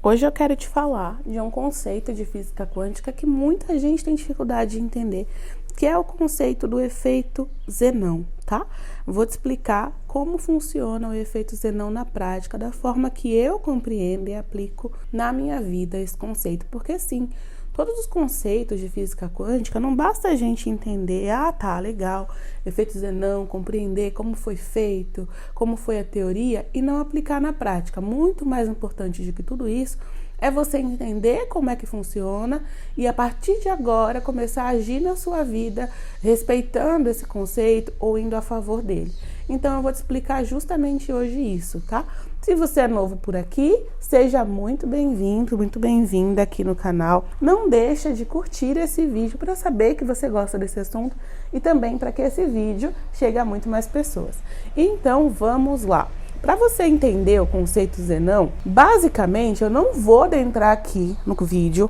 Hoje eu quero te falar de um conceito de física quântica que muita gente tem dificuldade de entender, que é o conceito do efeito Zenão, tá? Vou te explicar como funciona o efeito Zenão na prática, da forma que eu compreendo e aplico na minha vida esse conceito, porque sim, todos os conceitos de física quântica, não basta a gente entender, tá, legal, efeito Zenão, compreender como foi feito, como foi a teoria e não aplicar na prática. Muito mais importante do que tudo isso é você entender como é que funciona e a partir de agora começar a agir na sua vida respeitando esse conceito ou indo a favor dele. Então eu vou te explicar justamente hoje isso, tá? Se você é novo por aqui, seja muito bem-vindo, muito bem-vinda aqui no canal. Não deixa de curtir esse vídeo para saber que você gosta desse assunto e também para que esse vídeo chegue a muito mais pessoas. Então vamos lá. Para você entender o conceito Zenão, basicamente eu não vou adentrar aqui no vídeo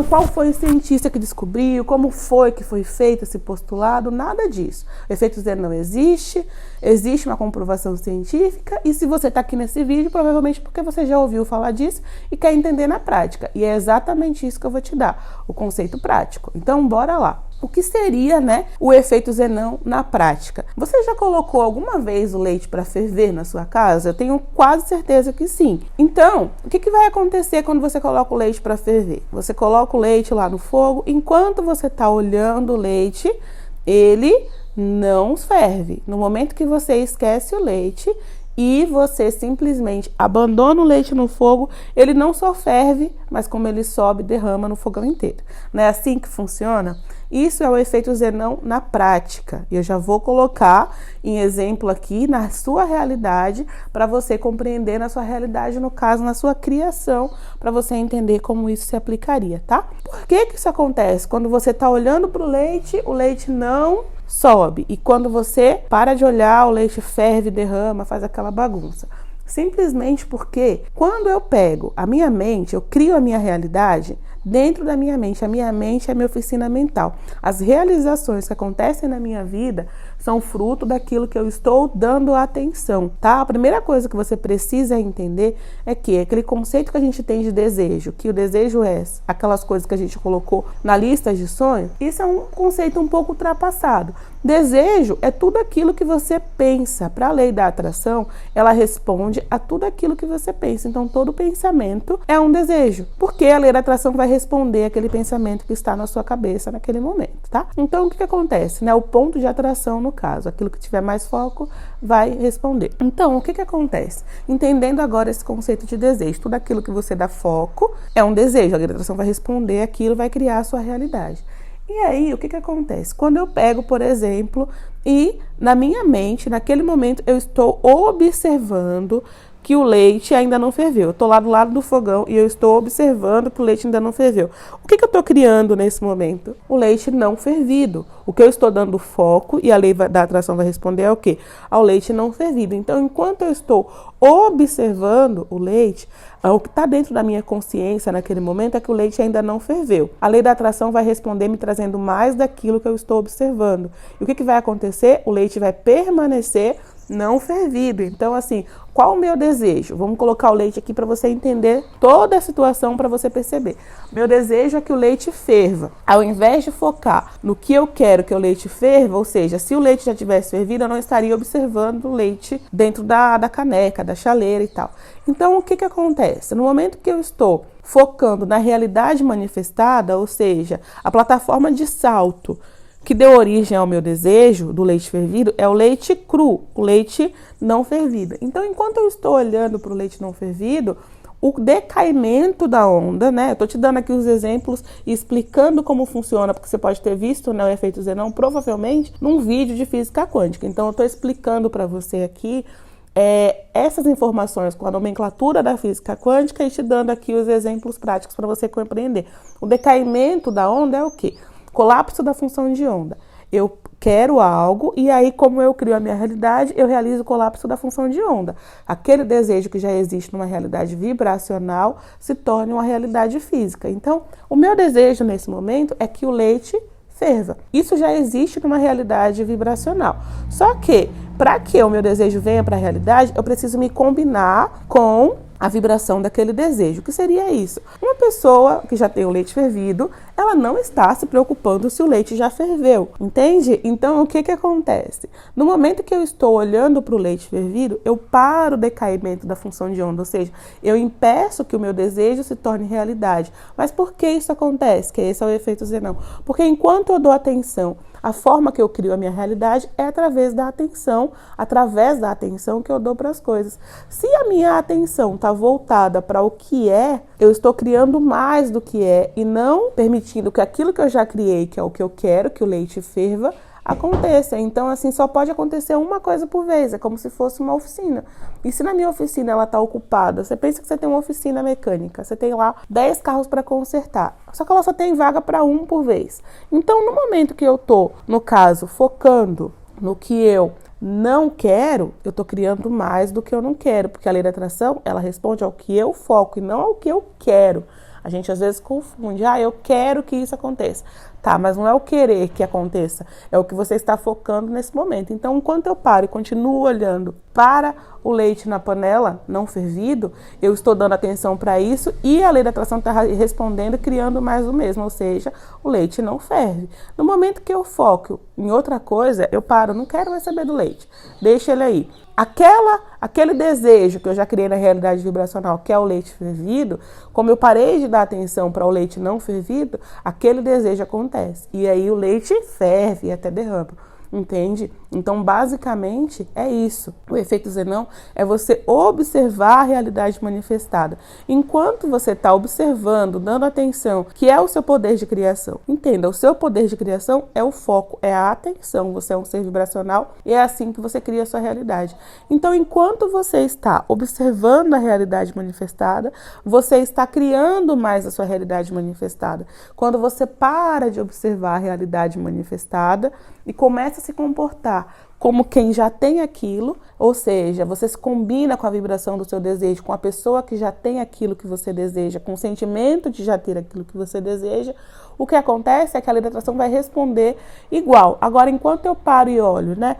qual foi o cientista que descobriu, como foi que foi feito esse postulado, nada disso. O efeito Zenão existe uma comprovação científica e se você está aqui nesse vídeo, provavelmente porque você já ouviu falar disso e quer entender na prática. E é exatamente isso que eu vou te dar, o conceito prático. Então, bora lá. O que seria, o efeito Zenão na prática? Você já colocou alguma vez o leite para ferver na sua casa? Eu tenho quase certeza que sim. Então, o que vai acontecer quando você coloca o leite para ferver? Você coloca o leite lá no fogo, enquanto você está olhando o leite, ele não ferve. No momento que você esquece o leite e você simplesmente abandona o leite no fogo, ele não só ferve, mas como ele sobe, derrama no fogão inteiro. Não é assim que funciona? Isso é o efeito Zenão na prática. E eu já vou colocar em exemplo aqui na sua realidade, para você compreender na sua realidade, no caso, na sua criação, para você entender como isso se aplicaria, tá? Por que isso acontece? Quando você está olhando para o leite não sobe. E quando você para de olhar, o leite ferve, derrama, faz aquela bagunça. Simplesmente porque quando eu pego a minha mente, eu crio a minha realidade dentro da minha mente. A minha mente é a minha oficina mental. As realizações que acontecem na minha vida são fruto daquilo que eu estou dando atenção, tá? A primeira coisa que você precisa entender é que aquele conceito que a gente tem de desejo, que o desejo é aquelas coisas que a gente colocou na lista de sonhos, isso é um conceito um pouco ultrapassado. Desejo é tudo aquilo que você pensa. Para a lei da atração, ela responde a tudo aquilo que você pensa. Então, todo pensamento é um desejo, porque a lei da atração vai responder aquele pensamento que está na sua cabeça naquele momento, tá? Então, o que acontece, O ponto de atração, no caso, aquilo que tiver mais foco vai responder. Então, o que acontece? Entendendo agora esse conceito de desejo, tudo aquilo que você dá foco é um desejo. A lei da atração vai responder aquilo, vai criar a sua realidade. E aí, o que acontece? Quando eu pego, por exemplo, e na minha mente, naquele momento, eu estou observando que o leite ainda não ferveu. Eu estou lá do lado do fogão e eu estou observando que o leite ainda não ferveu. O que eu estou criando nesse momento? O leite não fervido. O que eu estou dando foco, e a lei da atração vai responder é o quê? Ao leite não fervido. Então, enquanto eu estou observando o leite, o que está dentro da minha consciência naquele momento é que o leite ainda não ferveu. A lei da atração vai responder me trazendo mais daquilo que eu estou observando. E o que vai acontecer? O leite vai permanecer não fervido. Então, assim, qual o meu desejo? Vamos colocar o leite aqui para você entender toda a situação, para você perceber. Meu desejo é que o leite ferva. Ao invés de focar no que eu quero que o leite ferva, ou seja, se o leite já tivesse fervido, eu não estaria observando o leite dentro da caneca, da chaleira e tal. Então, o que acontece? No momento que eu estou focando na realidade manifestada, ou seja, a plataforma de salto que deu origem ao meu desejo do leite fervido é o leite cru, o leite não fervido. Então, enquanto eu estou olhando para o leite não fervido, o decaimento da onda, eu estou te dando aqui os exemplos e explicando como funciona, porque você pode ter visto o efeito Zenão provavelmente num vídeo de física quântica. Então, eu estou explicando para você aqui essas informações com a nomenclatura da física quântica e te dando aqui os exemplos práticos para você compreender. O decaimento da onda é o quê? Colapso da função de onda. Eu quero algo e aí, como eu crio a minha realidade, eu realizo o colapso da função de onda. Aquele desejo que já existe numa realidade vibracional se torne uma realidade física. Então, o meu desejo nesse momento é que o leite ferva. Isso já existe numa realidade vibracional. Só que, para que o meu desejo venha para a realidade, eu preciso me combinar com a vibração daquele desejo. O que seria isso? Uma pessoa que já tem o leite fervido, ela não está se preocupando se o leite já ferveu, entende? Então, o que acontece? No momento que eu estou olhando para o leite fervido, eu paro o decaimento da função de onda, ou seja, eu impeço que o meu desejo se torne realidade. Mas por que isso acontece? Que esse é o efeito Zenão. Porque enquanto eu dou atenção, a forma que eu crio a minha realidade é através da atenção que eu dou para as coisas. Se a minha atenção está voltada para o que é, eu estou criando mais do que é e não permitindo que aquilo que eu já criei, que é o que eu quero, que o leite ferva, aconteça. Então, assim, só pode acontecer uma coisa por vez, é como se fosse uma oficina. E se na minha oficina ela está ocupada, você pensa que você tem uma oficina mecânica, você tem lá 10 carros para consertar, só que ela só tem vaga para um por vez. Então, no momento que eu estou, no caso, focando no que eu não quero, eu estou criando mais do que eu não quero, porque a lei da atração, ela responde ao que eu foco e não ao que eu quero. A gente às vezes confunde, eu quero que isso aconteça. Tá, mas não é o querer que aconteça, é o que você está focando nesse momento. Então, enquanto eu paro e continuo olhando para o leite na panela não fervido, eu estou dando atenção para isso e a lei da atração está respondendo, criando mais do mesmo, ou seja, o leite não ferve. No momento que eu foco em outra coisa, eu paro, não quero mais saber do leite, deixa ele aí. Aquele desejo que eu já criei na realidade vibracional, que é o leite fervido, como eu parei de dar atenção para o leite não fervido, aquele desejo acontece. E aí o leite ferve e até derrama. Entende? Então, basicamente, é isso. O efeito Zenão é você observar a realidade manifestada. Enquanto você está observando, dando atenção, que é o seu poder de criação. Entenda, o seu poder de criação é o foco, é a atenção. Você é um ser vibracional e é assim que você cria a sua realidade. Então, enquanto você está observando a realidade manifestada, você está criando mais a sua realidade manifestada. Quando você para de observar a realidade manifestada e começa a se comportar como quem já tem aquilo, ou seja, você se combina com a vibração do seu desejo, com a pessoa que já tem aquilo que você deseja, com o sentimento de já ter aquilo que você deseja, o que acontece é que a lei da atração vai responder igual. Agora, enquanto eu paro e olho, né?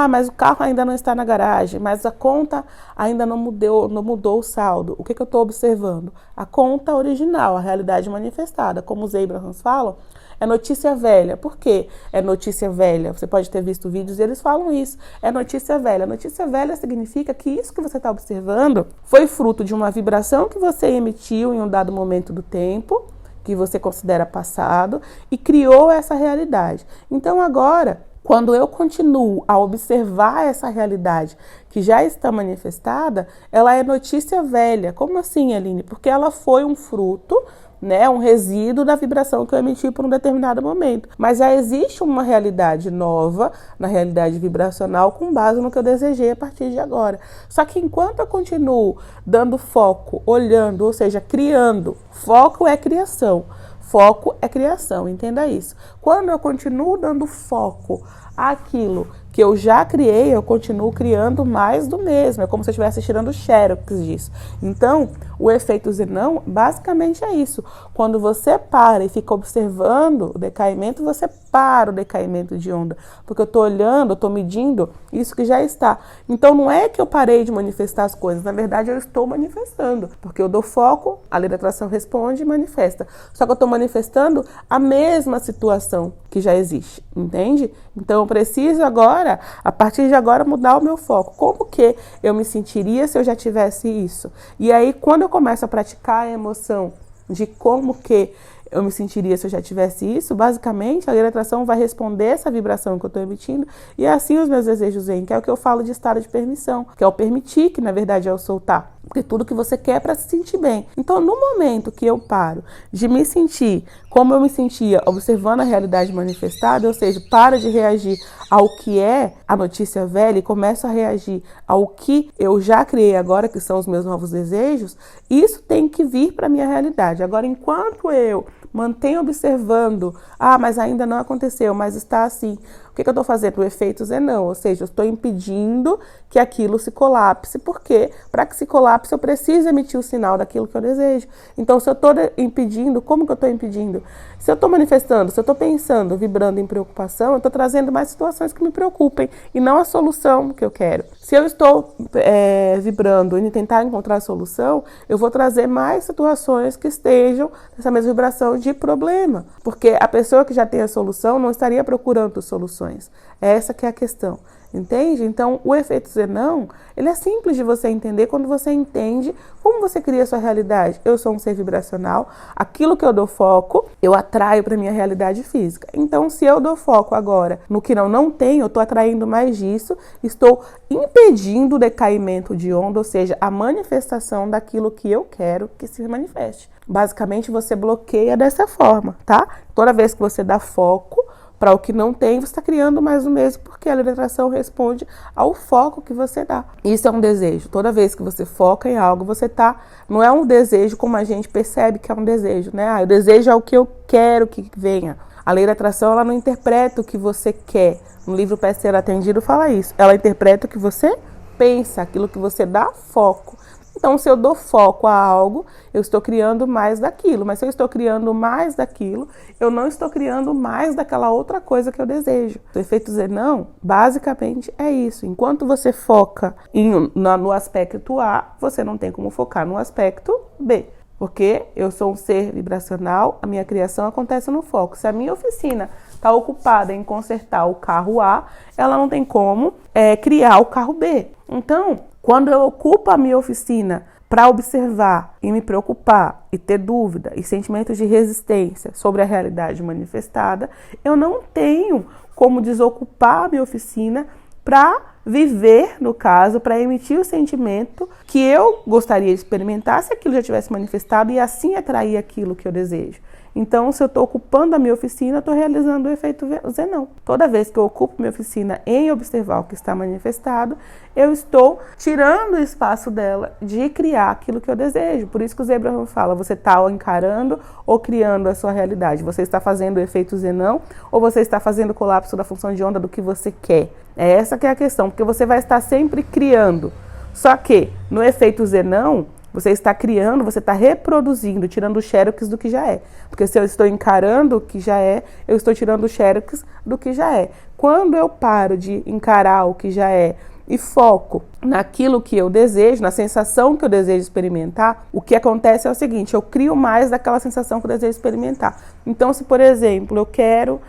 Mas o carro ainda não está na garagem, mas a conta ainda não mudou o saldo. O que eu estou observando? A conta original, a realidade manifestada. Como os Abrahams falam, é notícia velha. Por quê? É notícia velha. Você pode ter visto vídeos e eles falam isso. É notícia velha. Notícia velha significa que isso que você está observando foi fruto de uma vibração que você emitiu em um dado momento do tempo, que você considera passado, e criou essa realidade. Então agora, quando eu continuo a observar essa realidade que já está manifestada, ela é notícia velha. Como assim, Aline? Porque ela foi um fruto, né, um resíduo da vibração que eu emiti por um determinado momento. Mas já existe uma realidade nova, na realidade vibracional, com base no que eu desejei a partir de agora. Só que enquanto eu continuo dando foco, olhando, ou seja, criando, foco é criação. Foco é criação, entenda isso. Quando eu continuo dando foco àquilo que eu já criei, eu continuo criando mais do mesmo. É como se eu estivesse tirando xerox disso. Então, o efeito Zenão basicamente é isso. Quando você para e fica observando o decaimento, você para o decaimento de onda. Porque eu estou olhando, eu estou medindo isso que já está. Então, não é que eu parei de manifestar as coisas. Na verdade, eu estou manifestando. Porque eu dou foco, a lei da atração responde e manifesta. Só que eu estou manifestando a mesma situação que já existe. Entende? Então, eu preciso agora, a partir de agora, mudar o meu foco. Como que eu me sentiria se eu já tivesse isso? E aí, quando eu começo a praticar a emoção de como que eu me sentiria se eu já tivesse isso, basicamente a lei da atração vai responder essa vibração que eu estou emitindo e assim os meus desejos vêm, que é o que eu falo de estado de permissão, que é o permitir, que na verdade é o soltar. Porque tudo que você quer é para se sentir bem. Então, no momento que eu paro de me sentir como eu me sentia observando a realidade manifestada, ou seja, para de reagir ao que é a notícia velha e começo a reagir ao que eu já criei agora, que são os meus novos desejos, isso tem que vir para a minha realidade. Agora, enquanto eu mantenho observando, mas ainda não aconteceu, mas está assim, que eu estou fazendo? O efeito Zenão, ou seja, eu estou impedindo que aquilo se colapse, porque para que se colapse eu preciso emitir o sinal daquilo que eu desejo. Então, se eu estou impedindo, como que eu estou impedindo? Se eu estou manifestando, se eu estou pensando, vibrando em preocupação, eu estou trazendo mais situações que me preocupem e não a solução que eu quero. Se eu estou vibrando em tentar encontrar a solução, eu vou trazer mais situações que estejam nessa mesma vibração de problema, porque a pessoa que já tem a solução não estaria procurando soluções. Essa que é a questão. Entende? Então, o efeito Zenão, ele é simples de você entender quando você entende como você cria a sua realidade. Eu sou um ser vibracional, aquilo que eu dou foco, eu atraio para minha realidade física. Então, se eu dou foco agora no que não tenho, eu estou atraindo mais disso, estou impedindo o decaimento de onda, ou seja, a manifestação daquilo que eu quero que se manifeste. Basicamente, você bloqueia dessa forma, tá? Toda vez que você dá foco para o que não tem, você está criando mais o mesmo, porque a lei da atração responde ao foco que você dá. Isso é um desejo. Toda vez que você foca em algo, você tá... Não é um desejo como a gente percebe que é um desejo, né? O desejo é o que eu quero que venha. A lei da atração, ela não interpreta o que você quer. No livro Peça Ser Atendido fala isso. Ela interpreta o que você pensa, aquilo que você dá foco. Então, se eu dou foco a algo, eu estou criando mais daquilo. Mas se eu estou criando mais daquilo, eu não estou criando mais daquela outra coisa que eu desejo. O efeito Zenão, basicamente, é isso. Enquanto você foca no aspecto A, você não tem como focar no aspecto B. Porque eu sou um ser vibracional, a minha criação acontece no foco. Se a minha oficina está ocupada em consertar o carro A, ela não tem como criar o carro B. Então, quando eu ocupo a minha oficina para observar e me preocupar e ter dúvida e sentimentos de resistência sobre a realidade manifestada, eu não tenho como desocupar a minha oficina para viver, no caso, para emitir o sentimento que eu gostaria de experimentar se aquilo já tivesse manifestado e assim atrair aquilo que eu desejo. Então, se eu estou ocupando a minha oficina, eu estou realizando o efeito Zenão. Toda vez que eu ocupo minha oficina em observar o que está manifestado, eu estou tirando o espaço dela de criar aquilo que eu desejo. Por isso que o Abraham fala, você está encarando ou criando a sua realidade. Você está fazendo o efeito Zenão ou você está fazendo o colapso da função de onda do que você quer. É essa que é a questão, porque você vai estar sempre criando. Só que no efeito Zenão, você está criando, você está reproduzindo, tirando o xerox do que já é. Porque se eu estou encarando o que já é, eu estou tirando o xerox do que já é. Quando eu paro de encarar o que já é e foco naquilo que eu desejo, na sensação que eu desejo experimentar, o que acontece é o seguinte, eu crio mais daquela sensação que eu desejo experimentar. Então, se, por exemplo, eu quero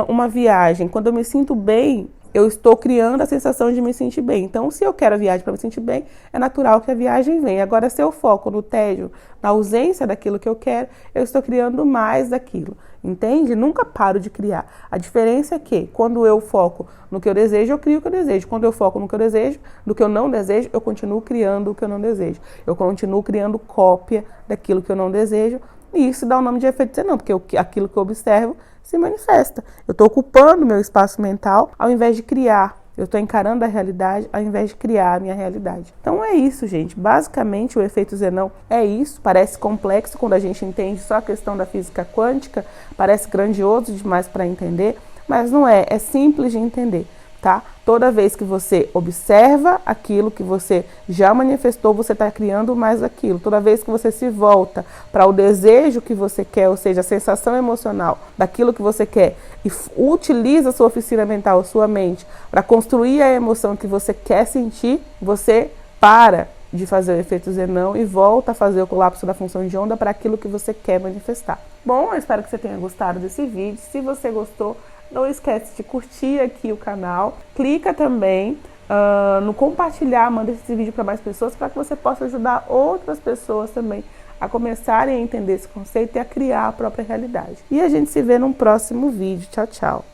uma viagem, quando eu me sinto bem, eu estou criando a sensação de me sentir bem. Então, se eu quero a viagem para me sentir bem, é natural que a viagem venha. Agora, se eu foco no tédio, na ausência daquilo que eu quero, eu estou criando mais daquilo. Entende? Nunca paro de criar. A diferença é que, quando eu foco no que eu desejo, eu crio o que eu desejo. Quando eu foco no que eu desejo, no que eu não desejo, eu continuo criando o que eu não desejo. Eu continuo criando cópia daquilo que eu não desejo. E isso dá o nome de efeito Zenão, porque aquilo que eu observo se manifesta. Eu estou ocupando meu espaço mental ao invés de criar. Eu estou encarando a realidade ao invés de criar a minha realidade. Então é isso, gente. Basicamente o efeito Zenão é isso. Parece complexo quando a gente entende só a questão da física quântica. Parece grandioso demais para entender, mas não é. É simples de entender, tá? Toda vez que você observa aquilo que você já manifestou, você está criando mais aquilo. Toda vez que você se volta para o desejo que você quer, ou seja, a sensação emocional daquilo que você quer, e utiliza a sua oficina mental, sua mente, para construir a emoção que você quer sentir, você para de fazer o efeito Zenão e volta a fazer o colapso da função de onda para aquilo que você quer manifestar. Bom, eu espero que você tenha gostado desse vídeo. Se você gostou, não esquece de curtir aqui o canal. Clica também no compartilhar, manda esse vídeo para mais pessoas para que você possa ajudar outras pessoas também a começarem a entender esse conceito e a criar a própria realidade. E a gente se vê num próximo vídeo. Tchau, tchau.